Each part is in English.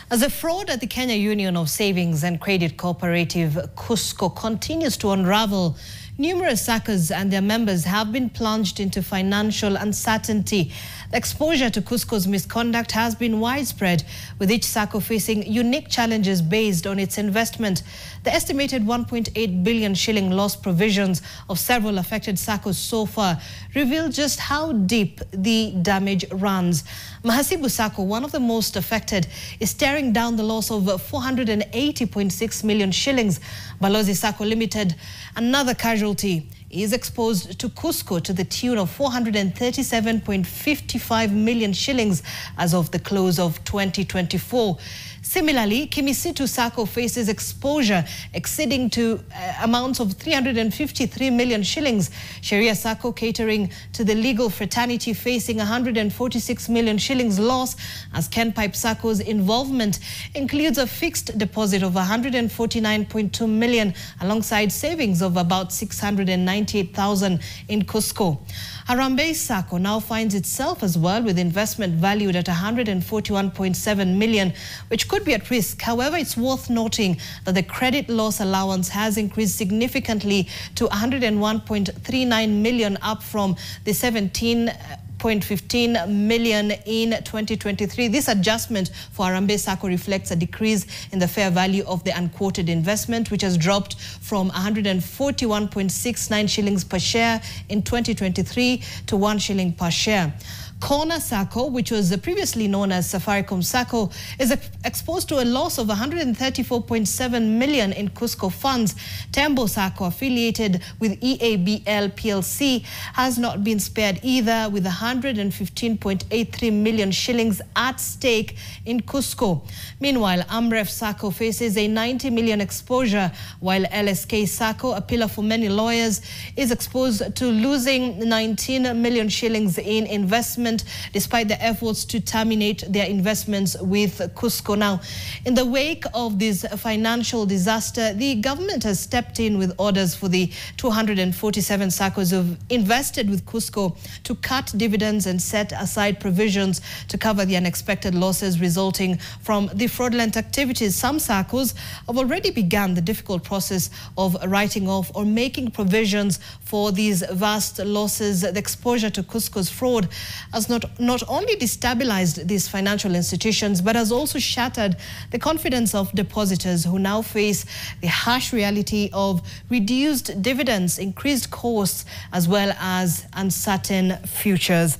As the fraud at the Kenya Union of Savings and Credit Cooperative KUSCCO continues to unravel, numerous SACCOs and their members have been plunged into financial uncertainty. The exposure to KUSCCO's misconduct has been widespread, with each SACCO facing unique challenges based on its investment. The estimated 1.8 billion shilling loss provisions of several affected SACCOs so far reveal just how deep the damage runs. Mahasibu SACCO, one of the most affected, is staring down the loss of 480.6 million shillings. Balozi SACCO Limited, another casualty, is exposed to KUSCCO to the tune of 437.55 million shillings as of the close of 2024. Similarly, Kimisitu SACCO faces exposure exceeding to amounts of 353 million shillings. Sharia SACCO, catering to the legal fraternity, facing 146 million shillings loss, as Ken Pipe SACCO's involvement includes a fixed deposit of 149.2 million alongside savings of about 698,000 in KUSCCO. Harambee SACCO now finds itself as well with investment valued at 141.7 million, which could be at risk. However, it's worth noting that the credit loss allowance has increased significantly to 101.39 million, up from the 17.15 million in 2023. This adjustment for Harambee SACCO reflects a decrease in the fair value of the unquoted investment, which has dropped from 141.69 shillings per share in 2023 to 1 shilling per share. Corner SACCO, which was previously known as Safaricom SACCO, is exposed to a loss of 134.7 million in KUSCCO funds. Tembo SACCO, affiliated with EABL PLC, has not been spared either, with 115.83 million shillings at stake in KUSCCO. Meanwhile, Amref SACCO faces a 90 million exposure, while LSK SACCO, a pillar for many lawyers, is exposed to losing 19 million shillings in investment, despite the efforts to terminate their investments with KUSCCO. Now, in the wake of this financial disaster, the government has stepped in with orders for the 247 SACCOs who've invested with KUSCCO to cut dividends and set aside provisions to cover the unexpected losses resulting from the fraudulent activities. Some SACCOs have already begun the difficult process of writing off or making provisions for these vast losses. The exposure to KUSCCO's fraud has not only destabilized these financial institutions, but has also shattered the confidence of depositors, who now face the harsh reality of reduced dividends, increased costs, as well as uncertain futures.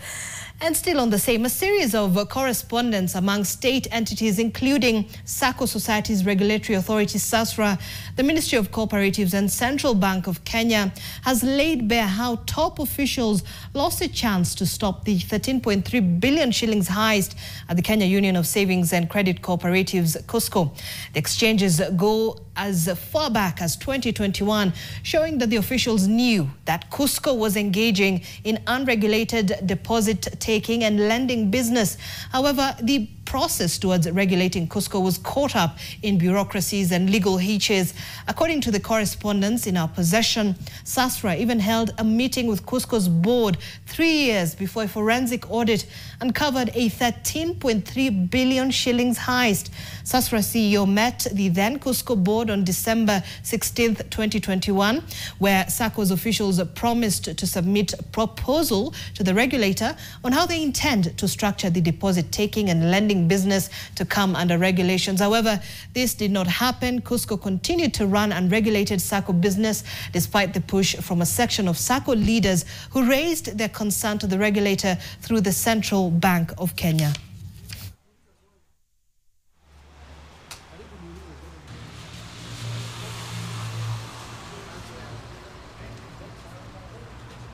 And still on the same, a series of correspondence among state entities, including SACCO Societies Regulatory Authority, SASRA, the Ministry of Cooperatives and Central Bank of Kenya, has laid bare how top officials lost a chance to stop the 13.3 billion shillings heist at the Kenya Union of Savings and Credit Cooperatives, KUSCCO. The exchanges go as far back as 2021, showing that the officials knew that KUSCCO was engaging in unregulated deposit-taking and lending business. However, the process towards regulating KUSCCO was caught up in bureaucracies and legal hitches. According to the correspondence in our possession, SASRA even held a meeting with KUSCCO's board 3 years before a forensic audit uncovered a 13.3 billion shillings heist. SASRA CEO met the then KUSCCO board on December 16, 2021, where SACCO's officials promised to submit a proposal to the regulator on how they intend to structure the deposit-taking and lending business to come under regulations. However, this did not happen. KUSCCO continued to run unregulated SACCO business despite the push from a section of SACCO leaders who raised their concern to the regulator through the Central Bank of Kenya.